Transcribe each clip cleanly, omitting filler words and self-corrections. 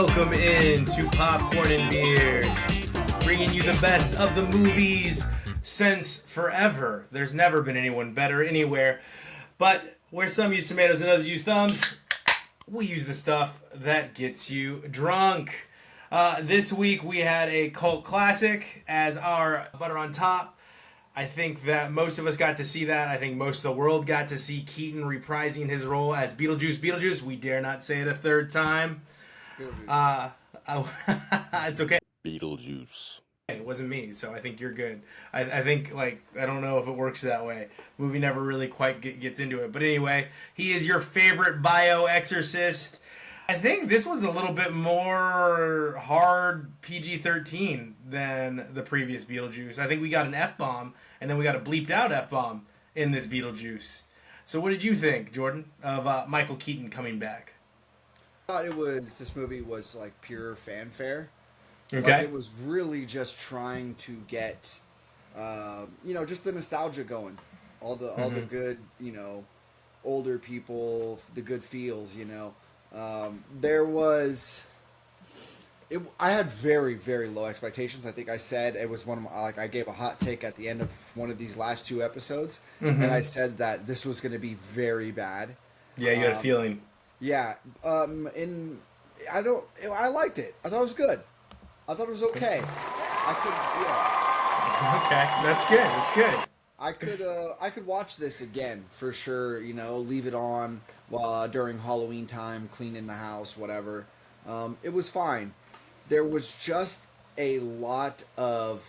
Welcome in to Popcorn and Beers, bringing you the best of the movies since forever. There's never been anyone better anywhere. But where some use tomatoes and others use thumbs, we use the stuff that gets you drunk. This week we had a cult classic as our butter on top. I think that most of us got to see that. I think most of the world got to see Keaton reprising his role as Beetlejuice. Beetlejuice, we dare not say it a third time. It's okay. Beetlejuice. It wasn't me, so I think you're good. I think, I don't know if it works that way. Movie never really quite gets into it. But anyway, he is your favorite bio-exorcist. I think this was a little bit more hard PG-13 than the previous Beetlejuice. I think we got an F-bomb, and then we got a bleeped out F-bomb in this Beetlejuice. So what did you think, Jordan, of Michael Keaton coming back? I thought this movie was like pure fanfare. Okay. Like, it was really just trying to get, just the nostalgia going. All the good, older people, the good feels, There was... I had very, very low expectations. I think I said it was one of my, I gave a hot take at the end of one of these last two episodes, and I said that this was going to be very bad. Yeah, you had a feeling. Yeah, I liked it. I thought it was good. I thought it was okay. Okay, that's good. That's good. I could watch this again for sure. Leave it on while during Halloween time, cleaning the house, whatever. It was fine. There was just a lot of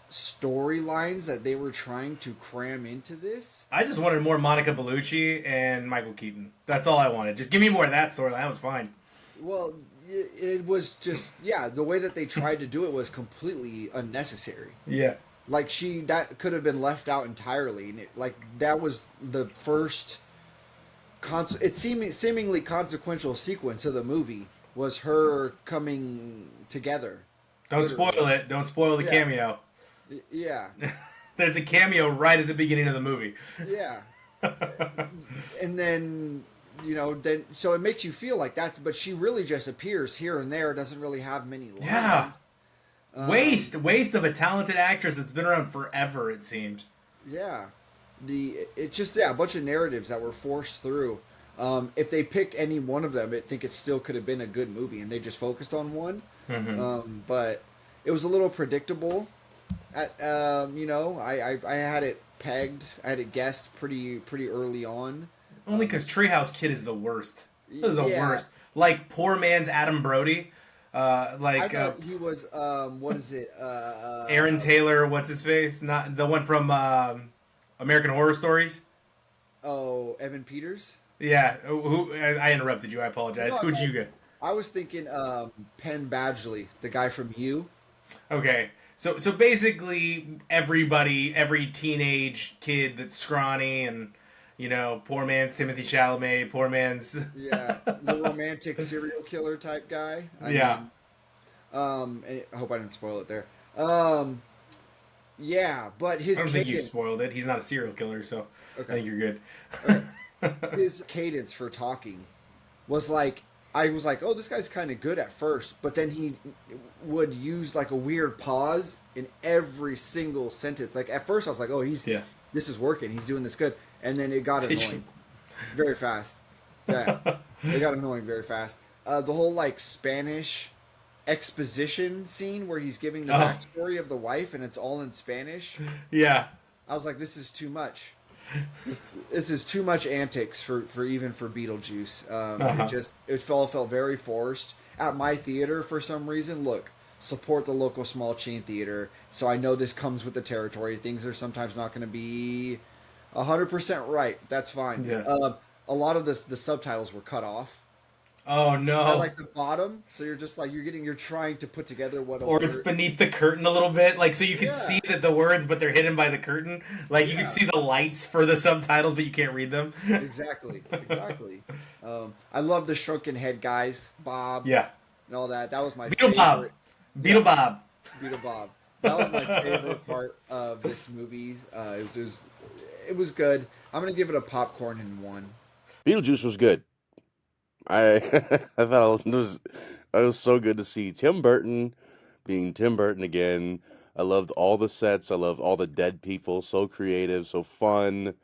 storylines that they were trying to cram into this. I just wanted more Monica Bellucci and Michael Keaton. That's all I wanted. Just give me more of that storyline. That was fine. Well, it was just, the way that they tried to do it was completely unnecessary. Yeah. That could have been left out entirely. And that was the first seemingly consequential sequence of the movie was her coming together. Don't spoil it. Don't spoil the cameo. Yeah. There's a cameo right at the beginning of the movie. Yeah. And then, so it makes you feel like that, but she really just appears here and there, doesn't really have many lines. Yeah. Waste of a talented actress that's been around forever, it seems. Yeah. It's just, a bunch of narratives that were forced through. If they picked any one of them, I think it still could have been a good movie, and they just focused on one. But it was a little predictable. I had it pegged. I had it guessed pretty early on. Only because Treehouse Kid is the worst. It was the worst. Like poor man's Adam Brody. I thought he was what is it? Aaron Taylor. What's his face? Not the one from American Horror Stories. Oh, Evan Peters. Yeah. Who? I interrupted you. I apologize. No, Who'd you get? I was thinking Penn Badgley, the guy from You. Okay. So basically every teenage kid that's scrawny and, poor man's Timothée Chalamet, poor man's... the romantic serial killer type guy. I hope I didn't spoil it there. But his... I don't think you spoiled it. He's not a serial killer, so okay. I think you're good. Okay. His cadence for talking was I was like, oh, this guy's kind of good at first, but then he would use a weird pause in every single sentence. At first I was like, oh, this is working. He's doing this good. And then it got annoying very fast. Yeah, it got annoying very fast. The whole Spanish exposition scene where he's giving the backstory of the wife and it's all in Spanish. Yeah. I was like, this is too much. This is too much antics for Beetlejuice. It felt very forced. At my theater, for some reason, look, support the local small chain theater. So I know this comes with the territory. Things are sometimes not going to be 100% right. That's fine. Yeah. A lot of the subtitles were cut off. Oh no! At the bottom, so you're just you're trying to put together what. Or it's beneath the curtain a little bit, so you can see that the words, but they're hidden by the curtain. You can see the lights for the subtitles, but you can't read them. Exactly. I love the shrunken head guys, Bob. Yeah. And all that. That was my favorite. Beetle Bob. That was my favorite part of this movie. It was good. I'm gonna give it a popcorn in 1. Beetlejuice was good. I I thought it was was so good to see Tim Burton being Tim Burton again. I loved all the sets. I loved all the dead people. So creative, so fun.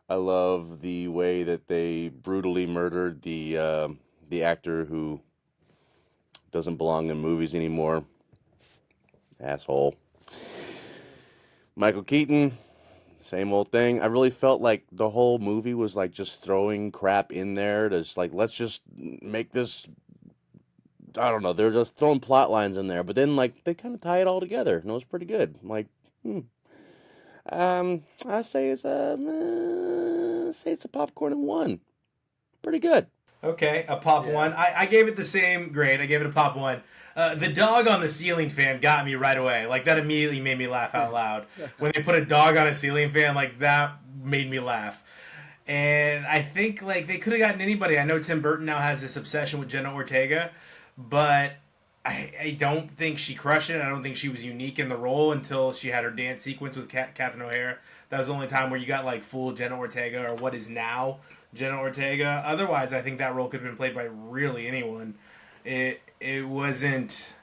I love the way that they brutally murdered the actor who doesn't belong in movies anymore. Asshole. Michael Keaton, same old thing. I really felt like the whole movie was like just throwing crap in there to just like, let's just make this. I don't know. They're just throwing plot lines in there, but then like they kind of tie it all together, and it was pretty good. Like, I say it's a popcorn and one. Pretty good. Okay, a pop one. I gave it the same grade. I gave it a pop one. The dog on the ceiling fan got me right away. Like, that immediately made me laugh out loud. When they put a dog on a ceiling fan, like, that made me laugh. And I think, like, they could have gotten anybody. I know Tim Burton now has this obsession with Jenna Ortega, but I don't think she crushed it. I don't think she was unique in the role until she had her dance sequence with Catherine O'Hara. That was the only time where you got, like, full Jenna Ortega, or what is now Jenna Ortega. Otherwise, I think that role could have been played by really anyone. It wasn't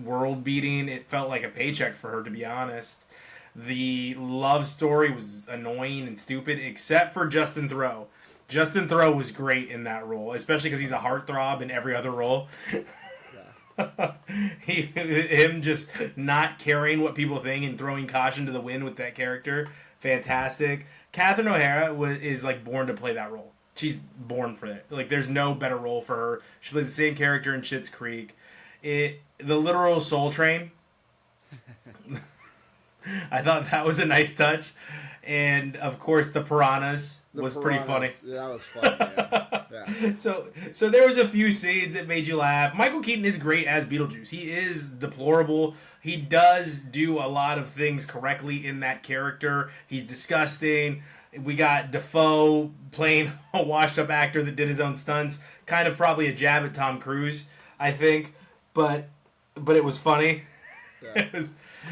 world beating. It felt like a paycheck for her, to be honest. The love story was annoying and stupid, except for Justin Theroux. Justin Theroux was great in that role, especially because he's a heartthrob in every other role. Him just not caring what people think and throwing caution to the wind with that character, fantastic. Catherine O'Hara is like born to play that role. She's born for it. Like, there's no better role for her. She plays the same character in Schitt's Creek. The literal Soul Train. I thought that was a nice touch. And of course, the piranhas was pretty funny. Yeah, that was funny. Yeah. So there was a few scenes that made you laugh. Michael Keaton is great as Beetlejuice. He is deplorable. He does do a lot of things correctly in that character. He's disgusting. We got Dafoe playing a washed-up actor that did his own stunts. Kind of probably a jab at Tom Cruise, I think. But it was funny. Yeah.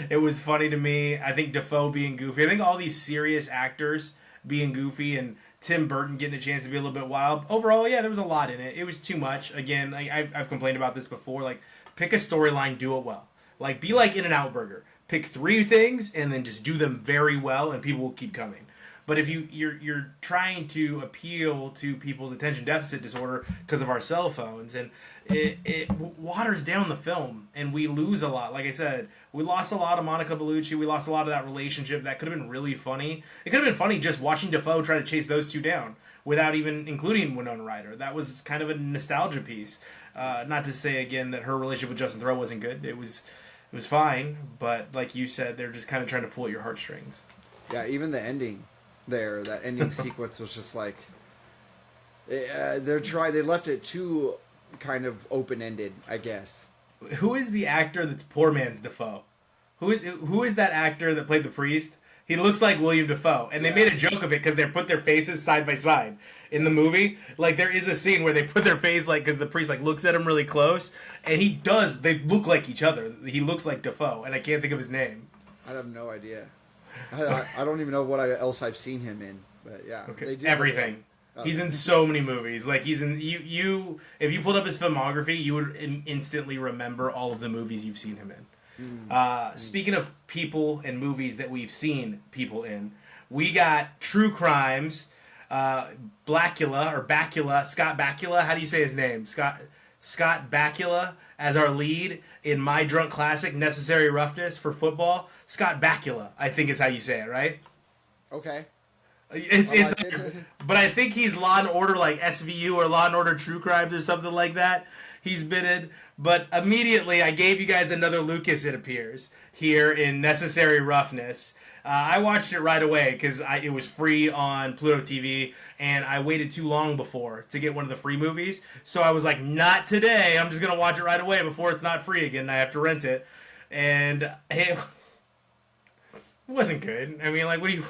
It was funny to me. I think Dafoe being goofy. I think all these serious actors being goofy and Tim Burton getting a chance to be a little bit wild. Overall, yeah, there was a lot in it. It was too much. Again, I've complained about this before. Like, pick a storyline, do it well. Like, be like In-N-Out Burger. Pick 3 things and then just do them very well, and people will keep coming. But if you're trying to appeal to people's attention deficit disorder because of our cell phones, and it waters down the film, and we lose a lot. Like I said, we lost a lot of Monica Bellucci. We lost a lot of that relationship. That could have been really funny. It could have been funny just watching Dafoe try to chase those two down without even including Winona Ryder. That was kind of a nostalgia piece. Not to say, again, that her relationship with Justin Theroux wasn't good. It was fine, but like you said, they're just kind of trying to pull at your heartstrings. Yeah, even the ending there, that ending sequence was just like they left it too kind of open-ended, I guess. Who is the actor that's poor man's Dafoe? Who is that actor that played the priest? He looks like William Dafoe, and they made a joke of it because they put their faces side by side in the movie. Like, there is a scene where they put their face, like, because the priest like looks at him really close, and they look like each other. He looks like Dafoe, and I can't think of his name. I have no idea. I don't even know what else I've seen him in, but yeah. Okay. Everything. He's in so many movies. Like, he's in you. If you pulled up his filmography, you would instantly remember all of the movies you've seen him in. Speaking of people and movies that we've seen people in, we got True Crimes, Bakula, Scott Bakula. How do you say his name? Scott Bakula as our lead in My Drunk Classic, Necessary Roughness for football. Scott Bakula, I think is how you say it, right? Okay. But I think he's Law and Order, like SVU or Law and Order True Crimes or something like that. He's been in. But immediately, I gave you guys another Lucas, it appears, here in Necessary Roughness. I watched it right away because it was free on Pluto TV, and I waited too long before to get one of the free movies. So I was like, not today. I'm just going to watch it right away before it's not free again and I have to rent it. And it wasn't good. I mean, like, what do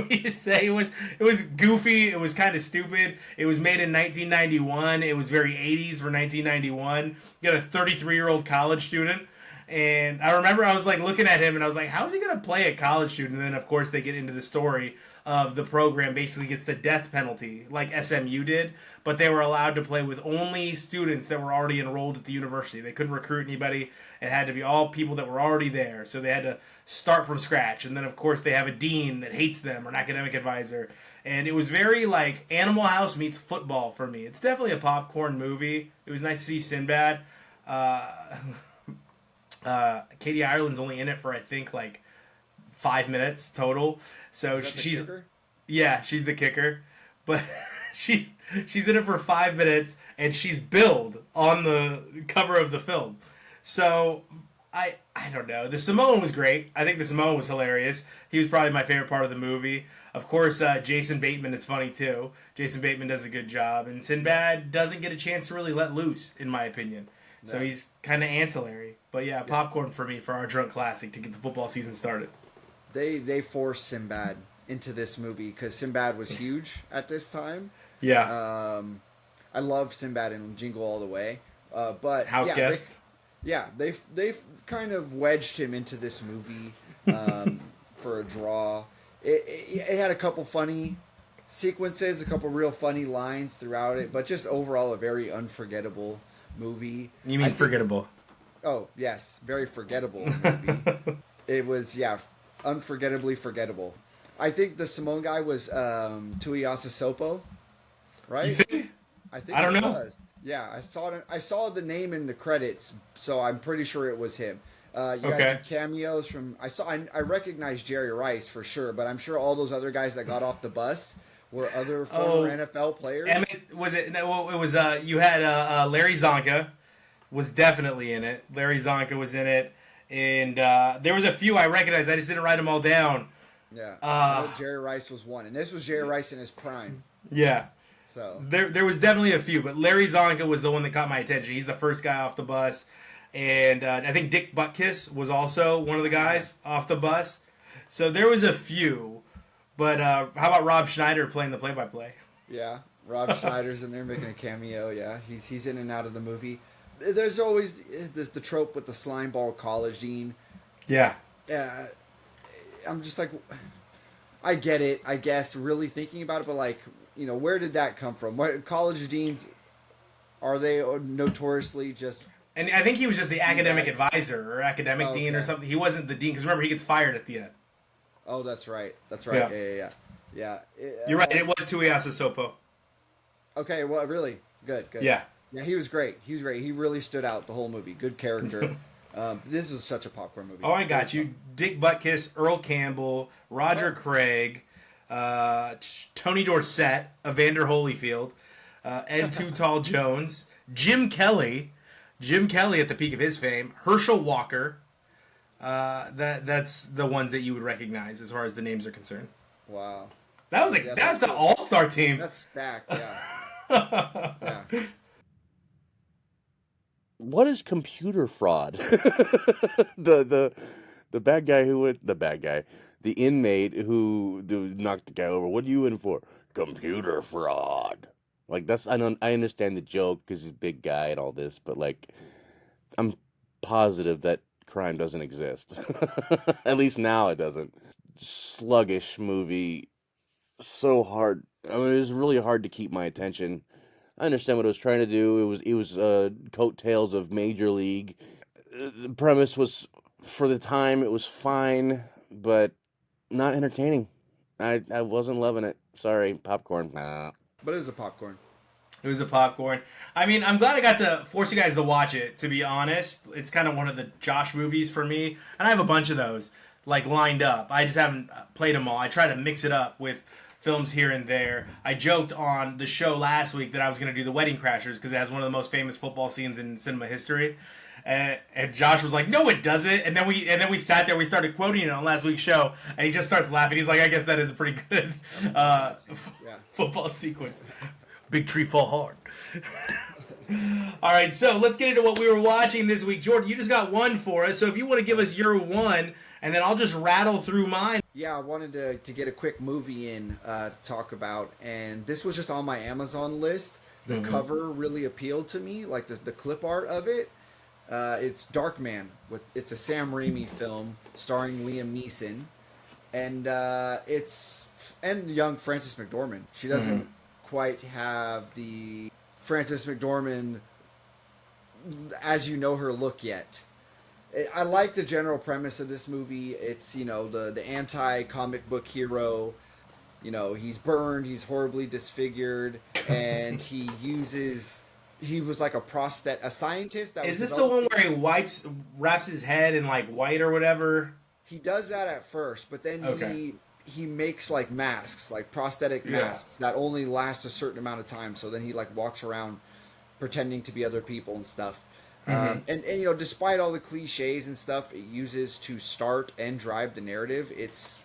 you say? It was goofy. It was kind of stupid. It was made in 1991. It was very 80s for 1991. You got a 33-year-old college student, And I remember I was like looking at him and I was like, how is he going to play a college student? And then, of course, they get into the story of the program basically gets the death penalty like SMU did, but they were allowed to play with only students that were already enrolled at the university. They couldn't recruit anybody. It had to be all people that were already there. So they had to start from scratch. And then, of course, they have a dean that hates them or an academic advisor. And it was very like Animal House meets football for me. It's definitely a popcorn movie. It was nice to see Sinbad. Katie Ireland's only in it for I think like 5 minutes total. So she's kicker? Yeah, she's the kicker, but she's in it for 5 minutes and she's billed on the cover of the film. So I don't know. The Samoan was great. I think the Samoan was hilarious. He was probably my favorite part of the movie. Of course, Jason Bateman is funny too. Jason Bateman does a good job, and Sinbad doesn't get a chance to really let loose, in my opinion. So he's kind of ancillary. But yeah, popcorn for me for our drunk classic to get the football season started. They forced Sinbad into this movie because Sinbad was huge at this time. Yeah. I love Sinbad and Jingle All the Way. But House guest. They've kind of wedged him into this movie for a draw. It had a couple funny sequences, a couple real funny lines throughout it, but just overall a very unforgettable movie. You mean forgettable? Oh, yes. Very forgettable movie. It was, unforgettably forgettable. I think the Samoan guy was Tuiasa Sopo, right? You think? I don't it know. Was. Yeah, I saw the name in the credits, so I'm pretty sure it was him. You got some cameos from... I recognized Jerry Rice for sure, but I'm sure all those other guys that got off the bus were other former NFL players. Was it? No, it was. You had Larry Zonka was definitely in it. Larry Zonka was in it, and there was a few I recognized. I just didn't write them all down. Yeah, I know Jerry Rice was one, and this was Jerry Rice in his prime. Yeah. So there was definitely a few, but Larry Zonka was the one that caught my attention. He's the first guy off the bus, and I think Dick Butkus was also one of the guys off the bus. So there was a few. But how about Rob Schneider playing the play-by-play? Yeah, Rob Schneider's in there making a cameo. Yeah, he's in and out of the movie. There's always the trope with the slime ball college dean. Yeah. I'm just like, I get it, I guess, really thinking about it, but like, where did that come from? What college deans, are they notoriously just... And I think he was just the academic advisor or academic dean or something. He wasn't the dean, because remember, he gets fired at the end. Oh, that's right. Yeah. You're right. It was Tuiasa Sopo. Okay. Well, really good. Yeah. Yeah, he was great. He really stood out the whole movie. Good character. This was such a popcorn movie. Oh, I got you. Dick Butkus, Earl Campbell, Roger Craig, Tony Dorsett, Evander Holyfield, Ed Too Tall Jones, Jim Kelly at the peak of his fame, Herschel Walker. That's the ones that you would recognize as far as the names are concerned. Wow. That was that's an all-star team. That's stacked, yeah. Yeah. What is computer fraud? the bad guy the inmate who knocked the guy over. What are you in for? Computer fraud. Like I understand the joke because he's a big guy and all this, but like, I'm positive that crime doesn't exist. At least now it doesn't. Sluggish movie. So hard. I mean, it was really hard to keep my attention. I understand what it was trying to do. It was coattails of Major League. The premise was, for the time, it was fine, but not entertaining. I wasn't loving it. Sorry, popcorn. Nah. But it was a popcorn. It was a popcorn. I mean, I'm glad I got to force you guys to watch it, to be honest. It's kind of one of the Josh movies for me. And I have a bunch of those, like, lined up. I just haven't played them all. I try to mix it up with films here and there. I joked on the show last week that I was going to do The Wedding Crashers because it has one of the most famous football scenes in cinema history. And Josh was like, "No, it doesn't." And then we sat there. We started quoting it on last week's show, and he just starts laughing. He's like, "I guess that is a pretty good football sequence." Big tree fall hard. All right, so let's get into what we were watching this week. Jordan, you just got one for us, so if you want to give us your one, and then I'll just rattle through mine. Yeah, I wanted to get a quick movie in to talk about, and this was just on my Amazon list. The cover really appealed to me, like the clip art of it. It's Darkman. It's a Sam Raimi film starring Liam Neeson, and and young Frances McDormand. She doesn't quite have the Frances McDormand as you know her look yet. I like the general premise of this movie. It's, the anti comic book hero. He's burned, he's horribly disfigured, and he was like a scientist that Is was this the one where he wraps his head in like white or whatever? He does that at first, but then he makes like masks, like prosthetic masks that only last a certain amount of time. So then he like walks around pretending to be other people and stuff. And despite all the cliches and stuff it uses to start and drive the narrative, it's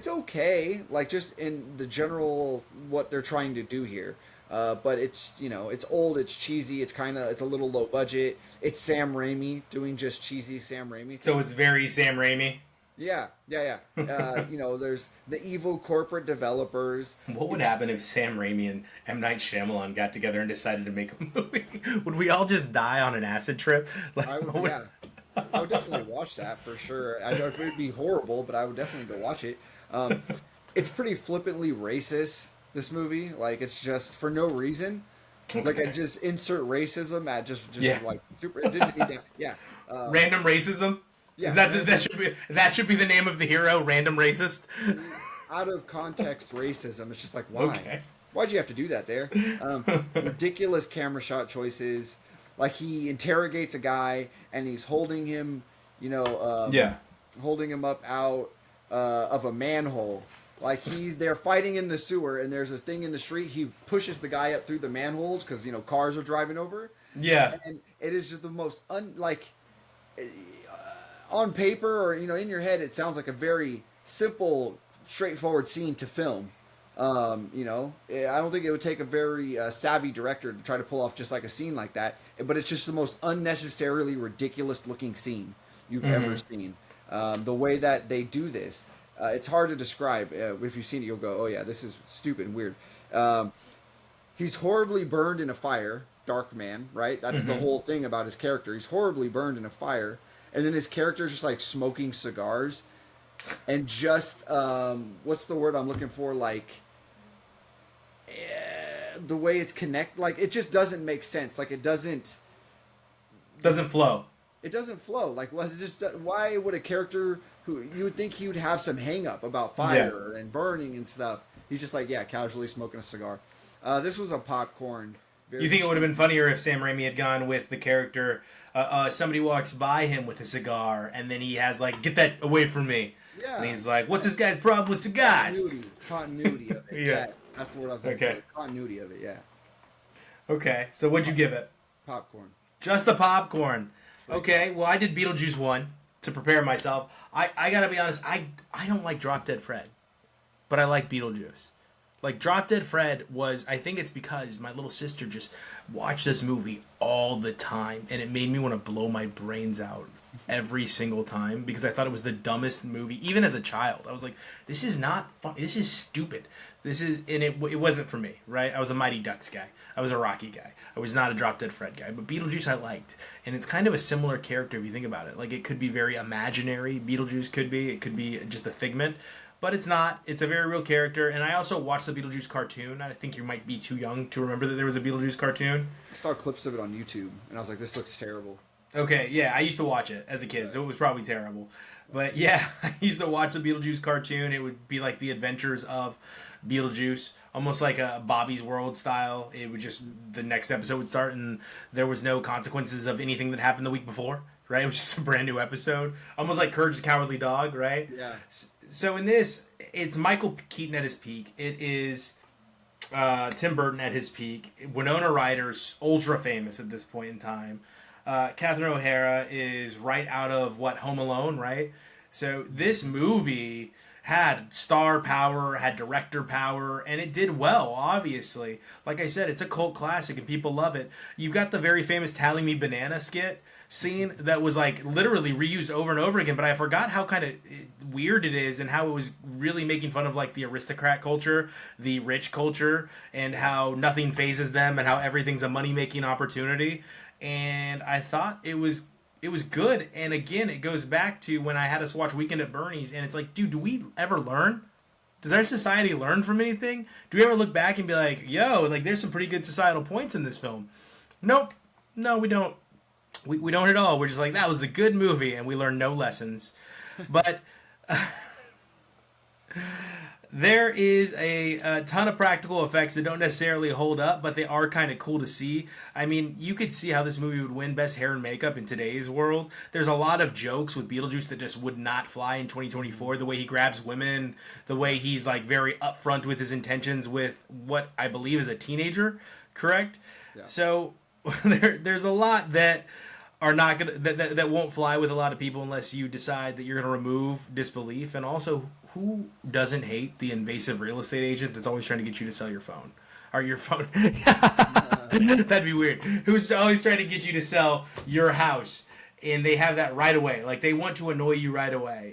okay, like just in the general what they're trying to do here. But it's it's old, it's cheesy, it's a little low budget. It's Sam Raimi doing just cheesy Sam Raimi. So it's very Sam Raimi. Yeah. There's the evil corporate developers. What would happen if Sam Raimi and M. Night Shyamalan got together and decided to make a movie? Would we all just die on an acid trip? Like, I would definitely watch that for sure. I know it would be horrible, but I would definitely go watch it. It's pretty flippantly racist, this movie. Like, it's just for no reason. Okay. Like, I just insert racism at just like super. It didn't need that. Yeah. Random racism. Yeah, is that should be the name of the hero? Random racist. Out of context racism. It's just like, why? Okay. Why'd you have to do that there? Ridiculous camera shot choices. Like, he interrogates a guy and he's holding him, holding him up out of a manhole. Like, they're fighting in the sewer and there's a thing in the street. He pushes the guy up through the manholes because cars are driving over. Yeah. And it is just the most on paper or in your head it sounds like a very simple, straightforward scene to film. I don't think it would take a very savvy director to try to pull off just like a scene like that, but it's just the most unnecessarily ridiculous looking scene you've ever seen. The way that they do this, it's hard to describe. If you've seen it, you'll go, oh yeah, this is stupid and weird. He's horribly burned in a fire, Darkman, right? That's the whole thing about his character. He's horribly burned in a fire. And then his character's just like smoking cigars and just, what's the word I'm looking for? Like, the way it's like, it just doesn't make sense. Like, it doesn't flow. It doesn't flow. Like, why would a character who you would think he would have some hang up about fire and burning and stuff, he's just like, casually smoking a cigar. This was a popcorn. You think it would have been funnier if Sam Raimi had gone with the character, somebody walks by him with a cigar, and then he has like, get that away from me. Yeah. And he's like, what's this guy's problem with cigars? Continuity of it. Yeah. That's the word I was looking for. Continuity of it, yeah. Okay, so what'd you give it? Popcorn. Just the popcorn. Okay, well, I did Beetlejuice 1 to prepare myself. I gotta be honest, I don't like Drop Dead Fred, but I like Beetlejuice. Like, Drop Dead Fred was, I think it's because my little sister just watched this movie all the time, and it made me want to blow my brains out every single time because I thought it was the dumbest movie, even as a child. I was like, this is not fun. This is stupid. It wasn't for me, right? I was a Mighty Ducks guy. I was a Rocky guy. I was not a Drop Dead Fred guy, but Beetlejuice I liked. And it's kind of a similar character if you think about it. Like, it could be very imaginary. Beetlejuice could be. It could be just a figment. But it's not. It's a very real character. And I also watched the Beetlejuice cartoon. I think you might be too young to remember that there was a Beetlejuice cartoon. I saw clips of it on YouTube, and I was like, this looks terrible. Okay, yeah, I used to watch it as a kid, so it was probably terrible. But yeah, I used to watch the Beetlejuice cartoon. It would be like the adventures of Beetlejuice, almost like a Bobby's World style. It would just, the next episode would start, and there was no consequences of anything that happened the week before, right? It was just a brand new episode. Almost like Courage the Cowardly Dog, right? Yeah. So in this, it's Michael Keaton at his peak. It is Tim Burton at his peak. Winona Ryder's ultra famous at this point in time. Catherine O'Hara is right out of Home Alone, right? So this movie, had star power, had director power, and it did well, obviously. Like I said, it's a cult classic and people love it. You've got the very famous Tally Me Banana skit scene that was like literally reused over and over again, but I forgot how kind of weird it is and how it was really making fun of like the aristocrat culture, the rich culture, and how nothing phases them and how everything's a money-making opportunity. And I thought it was good. And again, it goes back to when I had us watch Weekend at Bernie's, and it's like, dude, do we ever learn? Does our society learn from anything? Do we ever look back and be like, yo, like there's some pretty good societal points in this film? Nope. No, we don't. We don't at all. We're just like, that was a good movie, and we learned no lessons. But there is a ton of practical effects that don't necessarily hold up, but they are kind of cool to see. I mean, you could see how this movie would win Best Hair and Makeup in today's world. There's a lot of jokes with Beetlejuice that just would not fly in 2024. The way he grabs women, the way he's like very upfront with his intentions with what I believe is a teenager, correct? Yeah. So there's a lot that are not gonna that won't fly with a lot of people unless you decide that you're gonna remove disbelief. And also, who doesn't hate the invasive real estate agent that's always trying to get you to sell your phone or your phone? That'd be weird. Who's always trying to get you to sell your house, and they have that right away. Like they want to annoy you right away.